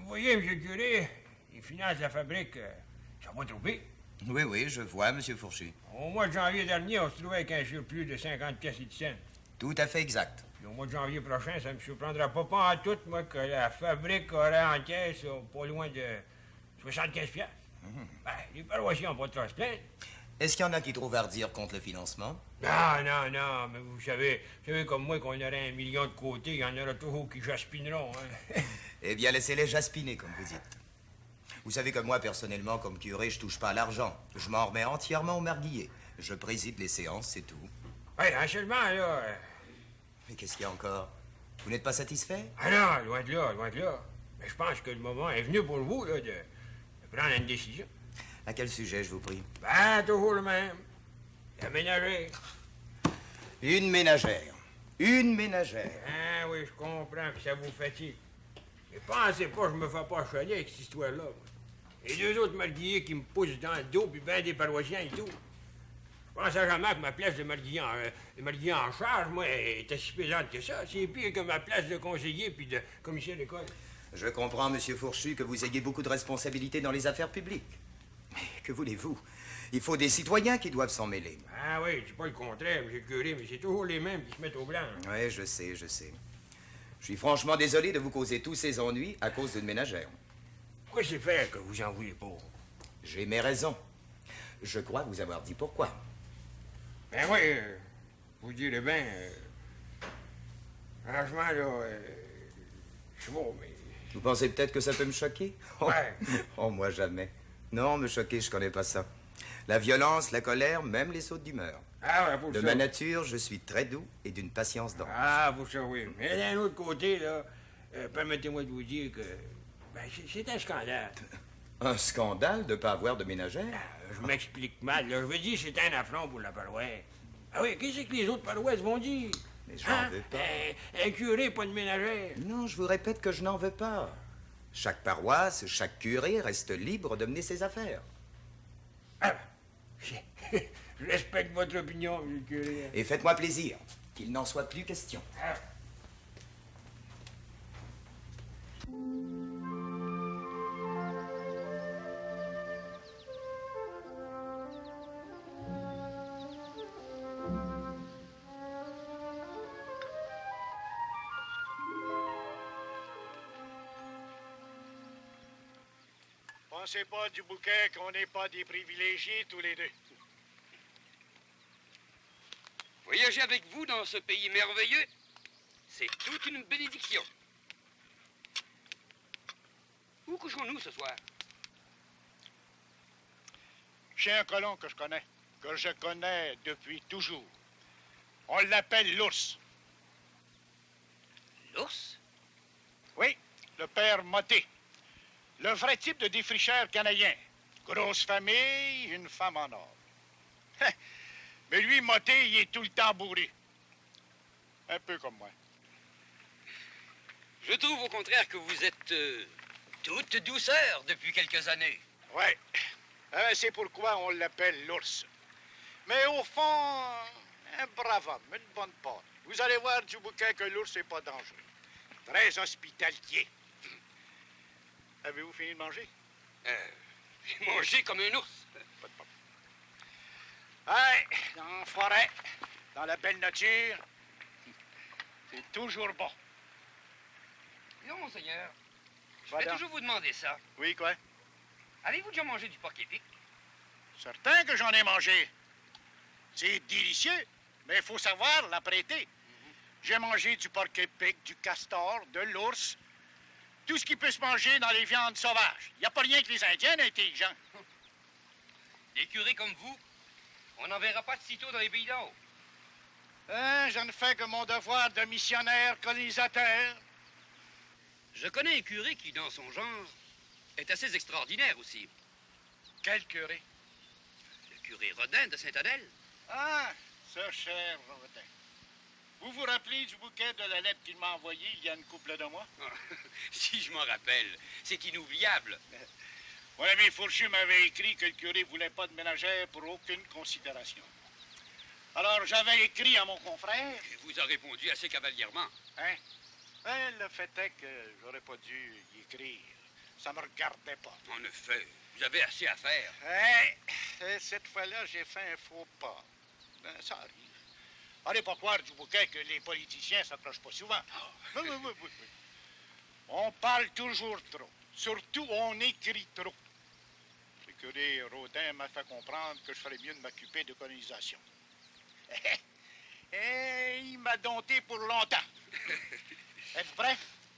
voyez, M. le curé, il finance la fabrique. Ça va trouver. Oui, oui, je vois, Monsieur Fourchu. Au mois de janvier dernier, on se trouvait avec un surplus de 50 pièces et 10 cents. Tout à fait exact. Puis au mois de janvier prochain, ça me surprendra pas en tout, moi, que la fabrique aurait en caisse pas loin de 75 pièces. Ben, les paroissiens n'ont pas de trop à se plaindre. Est-ce qu'il y en a qui trouvent à redire contre le financement? Non, mais vous savez comme moi qu'on aurait 1 million de côté, il y en aura toujours qui jaspineront, hein. Eh bien, laissez-les jaspiner, comme vous dites. Vous savez que moi, personnellement, comme curé, je touche pas à l'argent. Je m'en remets entièrement au marguillier. Je préside les séances, c'est tout. Oui, seulement, là... Mais qu'est-ce qu'il y a encore? Vous n'êtes pas satisfait? Ah non, loin de là. Mais je pense que le moment est venu pour vous, là, de prendre une décision. À quel sujet, je vous prie? Ben, toujours le même. La ménagère. Une ménagère. Une ménagère. Ah oui, je comprends que ça vous fatigue. Mais pensez pas que je me fais pas chialer avec cette histoire-là, moi. Et deux autres marguilliers qui me poussent dans le dos, puis ben des paroissiens et tout. Je pensais jamais que ma place de marguillier en charge, moi, était si pesante que ça. C'est pire que ma place de conseiller puis de commissaire d'école. Je comprends, Monsieur Fourchu, que vous ayez beaucoup de responsabilités dans les affaires publiques. Mais que voulez-vous? Il faut des citoyens qui doivent s'en mêler. Ah oui, c'est pas le contraire, M. le curé, mais c'est toujours les mêmes qui se mettent au blanc. Oui, je sais. Je suis franchement désolé de vous causer tous ces ennuis à cause d'une ménagère. Pourquoi c'est faire que vous en voulez pas? J'ai mes raisons. Je crois vous avoir dit pourquoi. Ben oui, vous direz bien. Franchement, là, je sais pas, mais... Vous pensez peut-être que ça peut me choquer? Ouais. Oh, moi jamais. Non, me choquer, je connais pas ça. La violence, la colère, même les sautes d'humeur. Ah ouais, pour De ça. ma nature, je suis très doux et d'une patience dense. Ah, pour ça, oui. Mais d'un autre côté, là, permettez-moi de vous dire que... Ben, c'est un scandale. Un scandale de ne pas avoir de ménagère? Je m'explique mal, là. Je veux dire, c'est un affront pour la paroisse. Ah oui, qu'est-ce que les autres paroisses vont dire? Mais je n'en veux pas. Un curé, pas de ménagère. Non, je vous répète que je n'en veux pas. Chaque paroisse, chaque curé reste libre de mener ses affaires. Ah, je respecte votre opinion, M. le curé. Et faites-moi plaisir, qu'il n'en soit plus question. Ah. Pensez pas du bouquet qu'on n'est pas des privilégiés tous les deux. Voyager avec vous dans ce pays merveilleux, c'est toute une bénédiction. Où couchons-nous ce soir? Chez un colon que je connais depuis toujours. On l'appelle l'ours. L'ours? Oui, le père Motté. Le vrai type de défricheur canadien. Grosse famille, une femme en or. Mais lui, Motté, il est tout le temps bourré. Un peu comme moi. Je trouve au contraire que vous êtes toute douceur depuis quelques années. Ouais. C'est pourquoi on l'appelle l'ours. Mais au fond, un brave homme, une bonne porte. Vous allez voir du bouquin que l'ours n'est pas dangereux. Très hospitalier. Avez-vous fini de manger? J'ai mangé comme un ours. Pas de problème. Ouais, dans la forêt, dans la belle nature, c'est toujours bon. Non, monseigneur. Je Voilà. vais toujours vous demander ça. Oui, quoi? Avez-vous déjà mangé du porc épic? Certain que j'en ai mangé. C'est délicieux, mais il faut savoir l'apprêter. J'ai mangé du porc épic, du castor, de l'ours, tout ce qui peut se manger dans les viandes sauvages. Il n'y a pas rien que les Indiens d'intelligents. Des curés comme vous, on n'en verra pas de sitôt dans les pays d'en haut. Je ne fais que mon devoir de missionnaire colonisateur. Je connais un curé qui, dans son genre, est assez extraordinaire aussi. Quel curé? Le curé Rodin de Sainte-Adèle. Ah, ce cher Rodin. Vous vous rappelez du bouquet de la lettre qu'il m'a envoyée il y a une couple de mois? Ah, si je m'en rappelle, c'est inoubliable. Mon ami Fourchu m'avait écrit que le curé voulait pas de ménagère pour aucune considération. Alors, j'avais écrit à mon confrère. Il vous a répondu assez cavalièrement. Hein? Ben, le fait est que j'aurais pas dû y écrire. Ça me regardait pas. En effet, vous avez assez à faire. Cette fois-là, j'ai fait un faux pas. Ben, ça arrive. Allez pas croire du bouquet que les politiciens s'accrochent pas souvent. Oui, oui, oui, oui, oui. On parle toujours trop. Surtout, on écrit trop. Le curé Rodin m'a fait comprendre que je ferais mieux de m'occuper de colonisation. Et il m'a dompté pour longtemps. Êtes-vous prêts?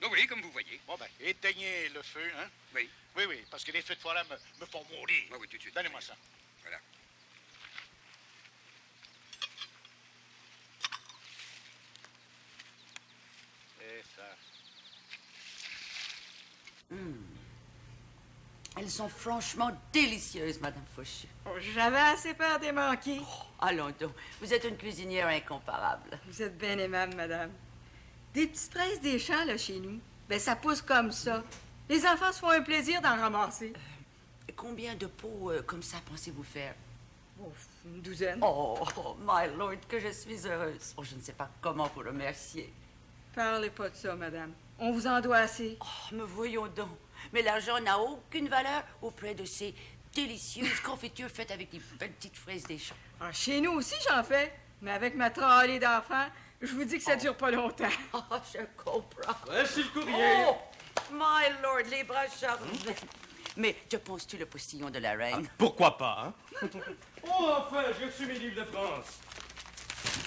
Oui, comme vous voyez. Bon, ben, éteignez le feu, hein? Oui. Oui, oui, parce que les feux de forêt me font mourir. Oui, tout de suite. Donnez-moi ça. Voilà. C'est ça. Elles sont franchement délicieuses, Madame Fauchu. Oh, j'avais assez peur des manquer. Allons donc, vous êtes une cuisinière incomparable. Vous êtes bien aimable, madame. Des petites fraises des champs, là, chez nous. Ben, ça pousse comme ça. Les enfants se font un plaisir d'en ramasser. Combien de pots comme ça pensez-vous faire? Oh, une douzaine. Oh, my lord, que je suis heureuse. Oh, je ne sais pas comment vous remercier. Parlez pas de ça, madame. On vous en doit assez. Oh, me voyons donc. Mais l'argent n'a aucune valeur auprès de ces délicieuses confitures faites avec des belles petites fraises des champs. Ah, chez nous aussi, j'en fais. Mais avec ma trolley d'enfants, je vous dis que ça dure pas longtemps. Oh, je comprends. Voici le courrier. Oh, my lord, les bras chargés. Mais te penses-tu le postillon de la reine? Pourquoi pas, hein? Oh, enfin, j'ai reçu mes livres de France.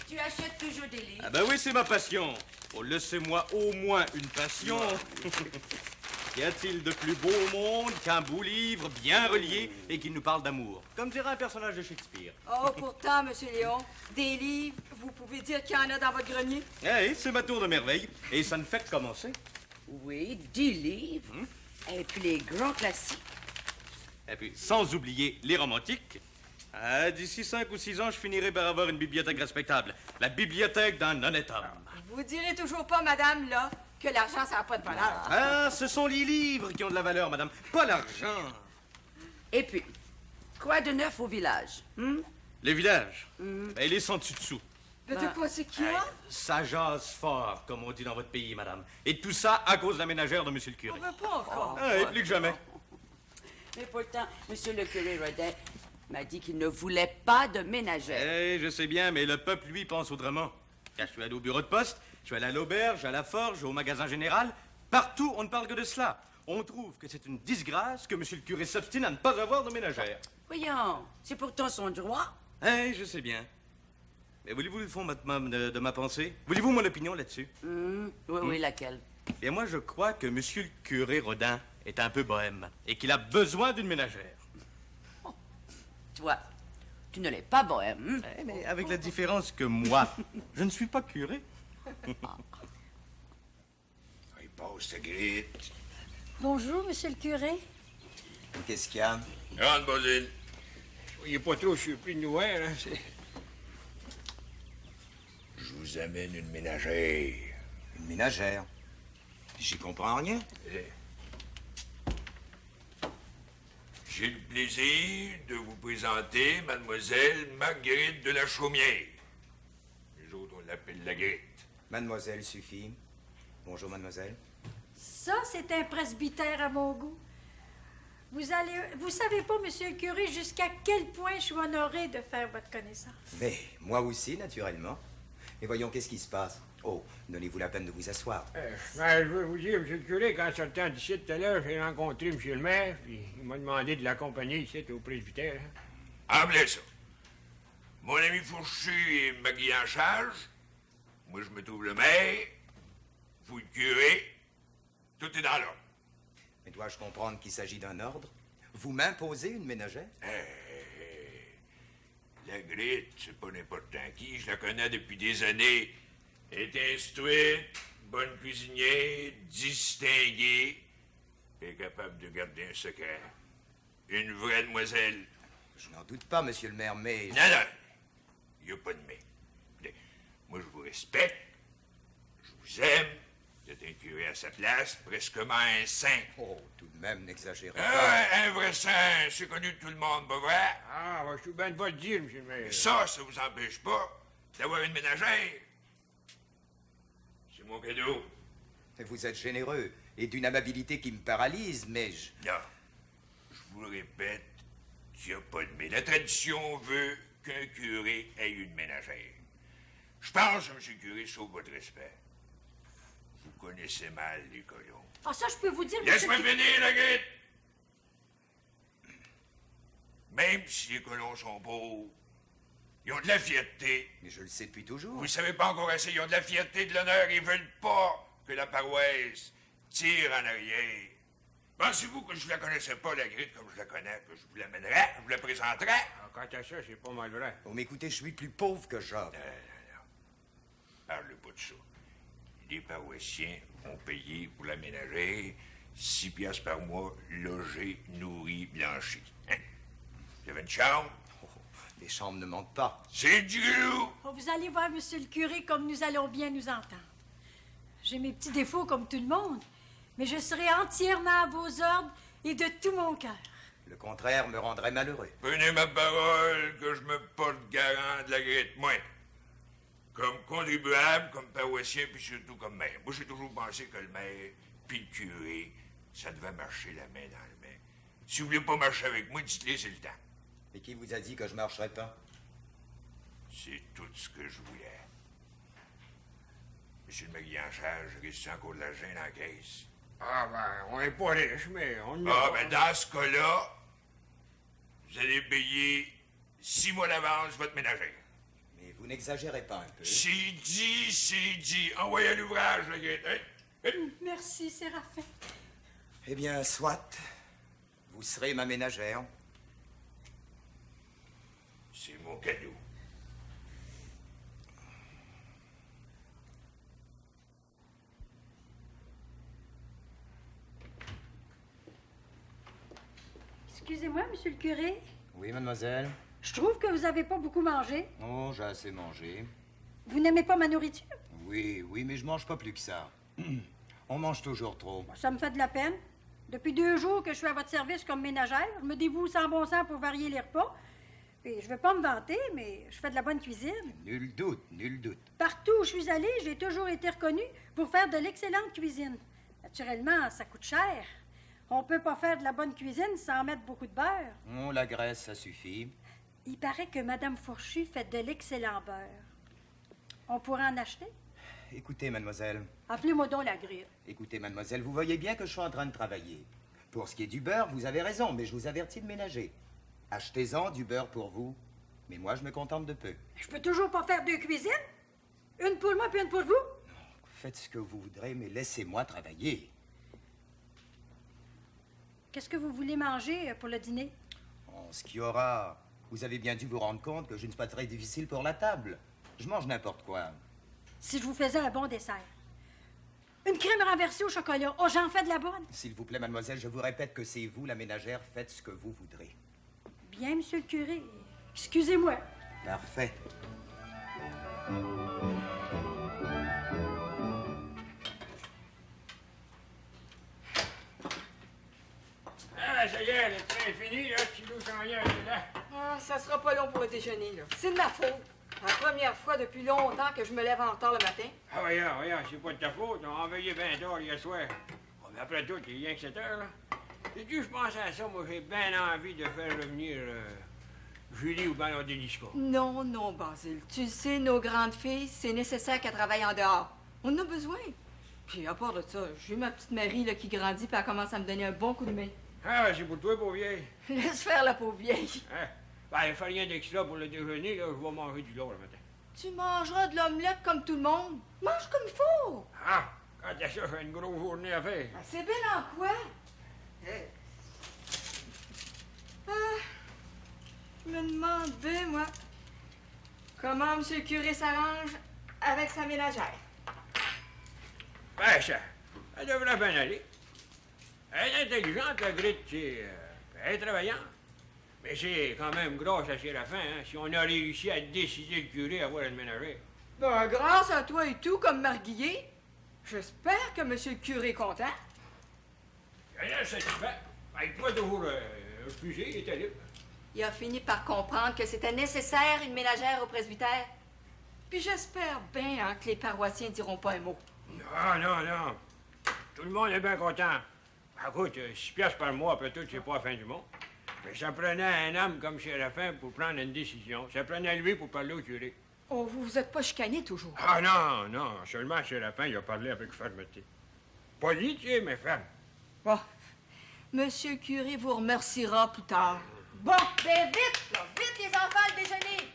Tu achètes toujours des livres? Ah ben oui, c'est ma passion. Oh, laissez-moi au moins une passion. Qu'y a-t-il de plus beau au monde qu'un beau livre bien relié et qui nous parle d'amour? Comme dirait un personnage de Shakespeare. Oh, pourtant, monsieur Léon, des livres, vous pouvez dire qu'il y en a dans votre grenier? Eh, c'est ma tour de merveille. Et ça ne fait que commencer. Oui, 10 livres. Et puis les grands classiques. Et puis, sans oublier les romantiques. Ah, d'ici 5 ou 6 ans, je finirai par avoir une bibliothèque respectable. La bibliothèque d'un honnête homme. Vous direz toujours pas, madame, là, que l'argent, ça n'a pas de valeur. Ah, ce sont les livres qui ont de la valeur, madame, pas l'argent. Et puis, quoi de neuf au village? Les villages, ben, ils sont dessus-dessous. Mais de quoi c'est qu'il y a? Ça jase fort, comme on dit dans votre pays, madame. Et tout ça à cause de la ménagère de monsieur le On curé. veut pas encore. Ah, et plus que jamais. Mais pourtant, monsieur le curé Rodin m'a dit qu'il ne voulait pas de ménagère. Eh, je sais bien, mais le peuple, lui, pense autrement. Quand je suis allé au bureau de poste, je suis allé à l'auberge, à la forge, au magasin général. Partout, on ne parle que de cela. On trouve que c'est une disgrâce que monsieur le curé s'obstine à ne pas avoir de ménagère. Voyons, c'est pourtant son droit. Eh, je sais bien. Mais voulez-vous le fond de ma pensée? Voulez-vous mon opinion là-dessus? Oui, laquelle? Et moi, je crois que monsieur le curé Rodin est un peu bohème et qu'il a besoin d'une ménagère. Toi, tu ne l'es pas bohème. Eh, mais avec la différence que moi, je ne suis pas curé. Il passe ta gritte. Bonjour, monsieur le curé. Qu'est-ce qu'il y a? Grande Bosine. Soyez pas trop surpris de nous voir, hein. Je vous amène une ménagère. Une ménagère. J'y comprends rien. J'ai le plaisir de vous présenter mademoiselle Marguerite de la Chaumière. Les autres, on l'appelle la Gritte. Mademoiselle suffit. Bonjour, mademoiselle. Ça, c'est un presbytère à mon goût. Vous savez pas, monsieur le curé, jusqu'à quel point je suis honorée de faire votre connaissance. Mais moi aussi, naturellement. Mais voyons, qu'est-ce qui se passe? Oh, donnez-vous la peine de vous asseoir. Je veux vous dire, monsieur le curé, quand sortant d'ici tout à l'heure, j'ai rencontré monsieur le maire, puis il m'a demandé de l'accompagner ici au presbytère. Emblez ça. Mon ami Fourchu est maguillé en charge. Moi, je me trouve le maire. Vous, le curé. Tout est dans l'ordre. Mais dois-je comprendre qu'il s'agit d'un ordre? Vous m'imposez une ménagère? La Gritte, c'est pas n'importe qui. Je la connais depuis des années. Elle est instruite, bonne cuisinière, distinguée, et capable de garder un secret. Une vraie demoiselle. Je n'en doute pas, monsieur le maire, mais... Non, non, il n'y a pas de mais. Écoutez, moi, je vous respecte, je vous aime, vous êtes un curé à sa place, presquement un saint. Oh, tout de même, n'exagérez Ah, pas. un vrai saint, c'est connu de tout le monde, pas vrai? Ah, je suis bien de votre dire, monsieur le maire. Ça vous empêche pas d'avoir une ménagère. C'est mon cadeau. Vous êtes généreux et d'une amabilité qui me paralyse, mais je... Non. Je vous le répète, il n'y a pas de... Mais la tradition veut qu'un curé ait une ménagère. Je pense, M. le curé, sauf votre respect. Vous connaissez mal les colons. Ah, ça, je peux vous dire... Laisse-moi finir, la guette! Même si les colons sont pauvres, ils ont de la fierté. Mais je le sais depuis toujours. Vous ne savez pas encore assez, ils ont de la fierté, de l'honneur, ils veulent pas que la paroisse tire en arrière. Pensez-vous que je la connaissais pas, la grille, comme je la connais, que je vous l'amènerais, je vous la présenterais? Ah, quant à ça, c'est pas mal vrai. Oh, mais écoutez, je suis plus pauvre que Job. Non. Parle pas de ça. Les paroissiens vont payer pour l'aménager 6 piastres par mois, logé, nourri, blanchi. Hein? Vous avez une chambre? Les chambres ne manquent pas. C'est du loup! Oh, vous allez voir, monsieur le curé, comme nous allons bien nous entendre. J'ai mes petits défauts comme tout le monde, mais je serai entièrement à vos ordres et de tout mon cœur. Le contraire me rendrait malheureux. Prenez ma parole que je me porte garant de la grette, moi. Comme contribuable, comme paroissien, puis surtout comme maire. Moi, j'ai toujours pensé que le maire, puis le curé, ça devait marcher la main dans la main. Si vous voulez pas marcher avec moi, dites-le, c'est le temps. Et qui vous a dit que je marcherais pas? C'est tout ce que je voulais. Monsieur le maquillant en charge, reste encore de l'argent dans la caisse? Ah, ben, on n'est pas riche, mais on y Ah, ben, dans ce cas-là, vous allez payer 6 mois d'avance votre ménagère. Mais vous n'exagérez pas un peu. C'est dit. Envoyez à l'ouvrage, la guette, hein? Merci, Séraphin. Eh bien, soit. Vous serez ma ménagère. C'est mon cadeau. Excusez-moi, monsieur le curé. Oui, mademoiselle. Je trouve que vous n'avez pas beaucoup mangé. Oh, j'ai assez mangé. Vous n'aimez pas ma nourriture? Oui, mais je mange pas plus que ça. On mange toujours trop. Ça me fait de la peine. Depuis 2 jours que je suis à votre service comme ménagère, je me dévoue sans bon sens pour varier les repas. Puis je veux pas me vanter, mais je fais de la bonne cuisine. Nul doute. Partout où je suis allée, j'ai toujours été reconnue pour faire de l'excellente cuisine. Naturellement, ça coûte cher. On peut pas faire de la bonne cuisine sans mettre beaucoup de beurre. Oh, la graisse, ça suffit. Il paraît que Madame Fourchu fait de l'excellent beurre. On pourrait en acheter? Écoutez, mademoiselle. Appelez-moi donc la grille. Écoutez, mademoiselle, vous voyez bien que je suis en train de travailler. Pour ce qui est du beurre, vous avez raison, mais je vous avertis de ménager. Achetez-en du beurre pour vous, mais moi, je me contente de peu. Je peux toujours pas faire 2 cuisines? Une pour moi puis une pour vous? Faites ce que vous voudrez, mais laissez-moi travailler. Qu'est-ce que vous voulez manger pour le dîner? En ce qu'il y aura, vous avez bien dû vous rendre compte que je ne suis pas très difficile pour la table. Je mange n'importe quoi. Si je vous faisais un bon dessert. Une crème renversée au chocolat. Oh, j'en fais de la bonne. S'il vous plaît, mademoiselle, je vous répète que c'est vous, la ménagère. Faites ce que vous voudrez. Bien, monsieur le curé. Excusez-moi. Parfait. Ah, ça y est, le train est fini, là. Petit loup s'en vient, là. Ah, ça sera pas long pour le déjeuner, là. C'est de ma faute. La première fois depuis longtemps que je me lève en retard le matin. Ah, voyons, c'est pas de ta faute. On a envoyé 20 heures hier soir. Bon, mais après tout, il y a rien que 7 heures, là. Et tu je pensais à ça, moi, j'ai bien envie de faire revenir Julie ou bien Odélisca. Non, Basile. Tu sais, nos grandes filles, c'est nécessaire qu'elles travaillent en dehors. On en a besoin. Puis à part de ça, j'ai ma petite Marie là, qui grandit puis elle commence à me donner un bon coup de main. Ah, c'est pour toi, pauvre vieille. Laisse faire la pauvre vieille. Hein? Ben, il fait rien d'extra pour le déjeuner, là. Je vais manger du lard le matin. Tu mangeras de l'omelette comme tout le monde. Mange comme il faut. Ah, quand t'as ça, j'ai une grosse journée à faire. Ah, c'est bien en quoi? Je me demande bien, moi, comment M. le curé s'arrange avec sa ménagère. Ben, ça, elle devrait bien aller. Elle est intelligente, la Grite, elle est travaillante. Mais c'est quand même grâce à Séraphin, hein, si on a réussi à décider le curé à avoir une ménagère. Ben, grâce à toi et tout, comme Marguillet, j'espère que M. le curé est content. Elle est satisfaite. Ben, il pourrait toujours refuser, il était libre. Il a fini par comprendre que c'était nécessaire une ménagère au presbytère. Puis j'espère bien hein, que les paroissiens diront pas un mot. Non. Tout le monde est bien content. Écoute, 6 piastres par mois, après tout, c'est pas la fin du monde. Mais ça prenait un homme comme Séraphin pour prendre une décision. Ça prenait lui pour parler au curé. Oh, vous êtes pas chicané toujours. Ah non, non, seulement Séraphin, il a parlé avec fermeté. Poli, tu sais, mais ferme. Bon. Monsieur le curé vous remerciera plus tard. Bon, ben vite, là, vite les enfants, le déjeuner.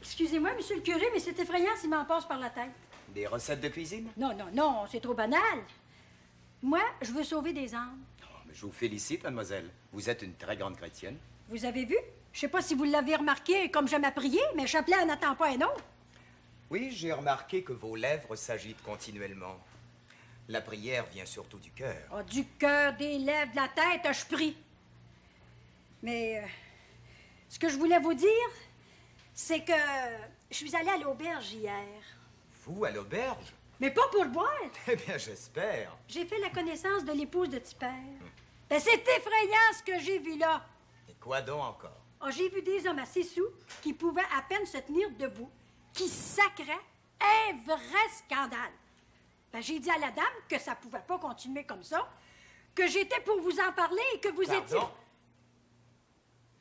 Excusez-moi, monsieur le curé, mais c'est effrayant s'il m'en passe par la tête. Des recettes de cuisine? Non, non, non, c'est trop banal. Moi, je veux sauver des âmes. Oh, mais je vous félicite, mademoiselle. Vous êtes une très grande chrétienne. Vous avez vu? Je sais pas si vous l'avez remarqué, comme j'aime à prier, mais un chapelet n'attend pas un autre. Oui, j'ai remarqué que vos lèvres s'agitent continuellement. La prière vient surtout du cœur. Oh, du cœur, des lèvres, de la tête, je prie. Mais ce que je voulais vous dire, c'est que je suis allée à l'auberge hier. Vous, à l'auberge? Mais pas pour boire. Eh bien, j'espère. J'ai fait la connaissance de l'épouse de Tipper. Ben, c'est effrayant ce que j'ai vu là. Et quoi donc encore? Oh, j'ai vu des hommes assez sous qui pouvaient à peine se tenir debout, qui sacraient un vrai scandale. Ben, j'ai dit à la dame que ça pouvait pas continuer comme ça, que j'étais pour vous en parler et que vous Pardon? étiez...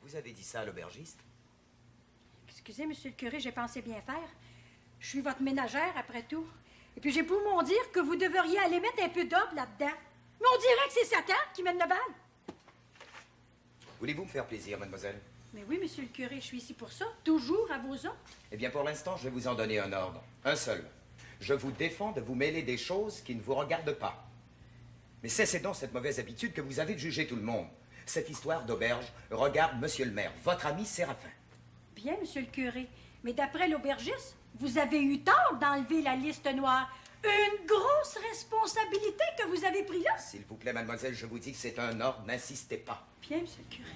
Vous avez dit ça à l'aubergiste? Excusez, monsieur le curé, j'ai pensé bien faire. Je suis votre ménagère, après tout. Et puis j'ai pour mon dire que vous devriez aller mettre un peu d'ordre là-dedans. Mais on dirait que c'est Satan qui mène le bal. Voulez-vous me faire plaisir, mademoiselle? Mais oui, monsieur le curé, je suis ici pour ça, toujours à vos ordres. Eh bien, pour l'instant, je vais vous en donner un ordre. Un seul. Je vous défends de vous mêler des choses qui ne vous regardent pas. Mais cessez donc cette mauvaise habitude que vous avez de juger tout le monde. Cette histoire d'auberge regarde monsieur le maire, votre ami Séraphin. Bien, monsieur le curé, mais d'après l'aubergiste, vous avez eu tort d'enlever la liste noire. Une grosse responsabilité que vous avez prise là. S'il vous plaît, mademoiselle, je vous dis que c'est un ordre, n'insistez pas. Bien, monsieur le curé.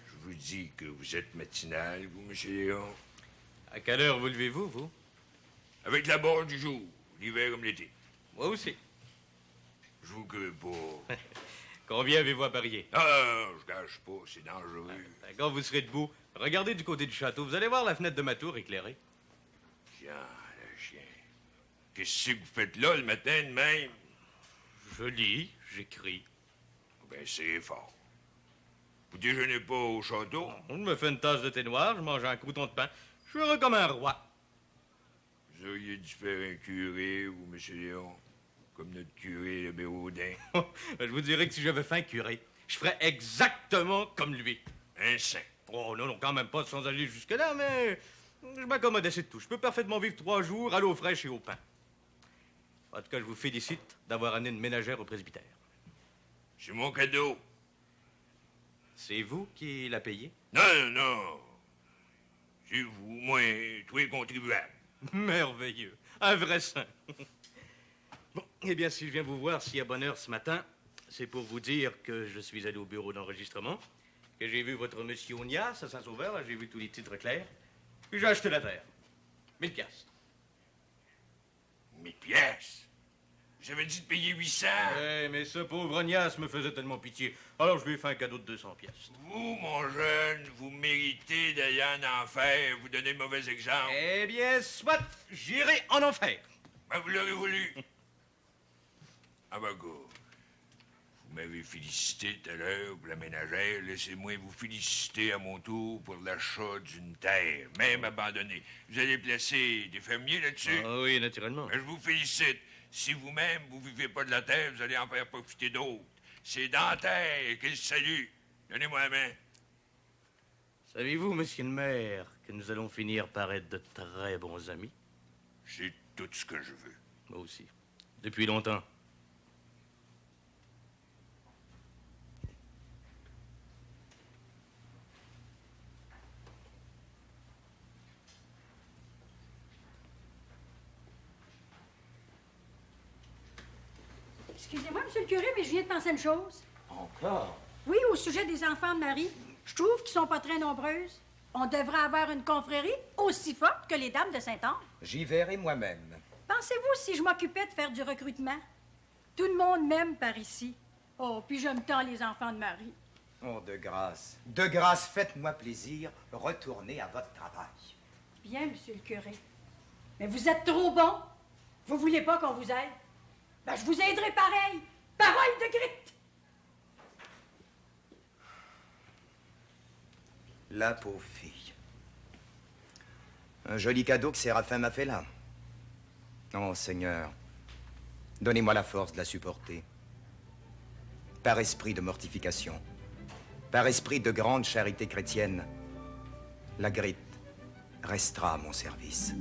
Je vous dis que vous êtes matinal, vous, monsieur Léon. À quelle heure vous levez-vous, vous? Avec la barre du jour, l'hiver comme l'été. Moi aussi. Je vous crée pas. Combien avez-vous à parier? Ah, je gâche pas, c'est dangereux. Quand vous serez debout, regardez du côté du château. Vous allez voir la fenêtre de ma tour éclairée. Tiens, le chien. Qu'est-ce que vous faites là le matin de même? Je lis, j'écris. Ben, c'est fort. Vous déjeunez pas au château? On me fait une tasse de thé noir, je mange un crouton de pain. Je suis heureux comme un roi. Vous auriez dû faire un curé ou monsieur Léon, comme notre curé le Béraudin. Je vous dirais que si j'avais fait un curé, je ferais exactement comme lui. Un saint. Oh non, non, quand même pas sans aller jusque-là, mais je m'accommode assez de tout. Je peux parfaitement vivre 3 jours à l'eau fraîche et au pain. En tout cas, je vous félicite d'avoir amené une ménagère au presbytère. C'est mon cadeau. C'est vous qui l'a payé? Non, non. C'est vous, moi, tous les contribuables. Merveilleux. Un vrai saint. Bon, eh bien, si je viens vous voir si à bonne heure ce matin, c'est pour vous dire que je suis allé au bureau d'enregistrement, que j'ai vu votre monsieur Ognas à Saint-Sauveur, là, j'ai vu tous les titres clairs, puis j'ai acheté la terre. 1000 piastres. 1000 piastres? J'avais dit de payer 800. Eh, mais ce pauvre Ognas me faisait tellement pitié. Alors je lui ai fait un cadeau de 200 piastres. Vous, mon jeune, vous méritez d'aller en enfer, vous donnez le mauvais exemple. Eh bien, soit, j'irai en enfer. Ben, vous l'aurez voulu. Ah, ben, go. Vous m'avez félicité tout à l'heure pour la ménagère. Laissez-moi vous féliciter à mon tour pour l'achat d'une terre, même abandonnée. Vous allez placer des fermiers là-dessus? Ah oui, naturellement. Ben, je vous félicite. Si vous-même, vous vivez pas de la terre, vous allez en faire profiter d'autres. C'est dans la terre qu'il salue. Donnez-moi la main. Savez-vous, monsieur le maire, que nous allons finir par être de très bons amis? C'est tout ce que je veux. Moi aussi. Depuis longtemps. Excusez-moi, monsieur le curé, mais je viens de penser à une chose. Encore? Oui, au sujet des enfants de Marie, je trouve qu'ils sont pas très nombreuses. On devrait avoir une confrérie aussi forte que les dames de Saint-Anne. J'y verrai moi-même. Pensez-vous si je m'occupais de faire du recrutement? Tout le monde m'aime par ici. Oh, puis j'aime tant les enfants de Marie. Oh, de grâce, faites-moi plaisir, retournez à votre travail. Bien, monsieur le curé. Mais vous êtes trop bon. Vous voulez pas qu'on vous aide? Ben, je vous aiderai pareil. Parole de Grite. La pauvre fille. Un joli cadeau que Séraphin m'a fait là. Oh, Seigneur, donnez-moi la force de la supporter. Par esprit de mortification, par esprit de grande charité chrétienne, la Grite restera à mon service.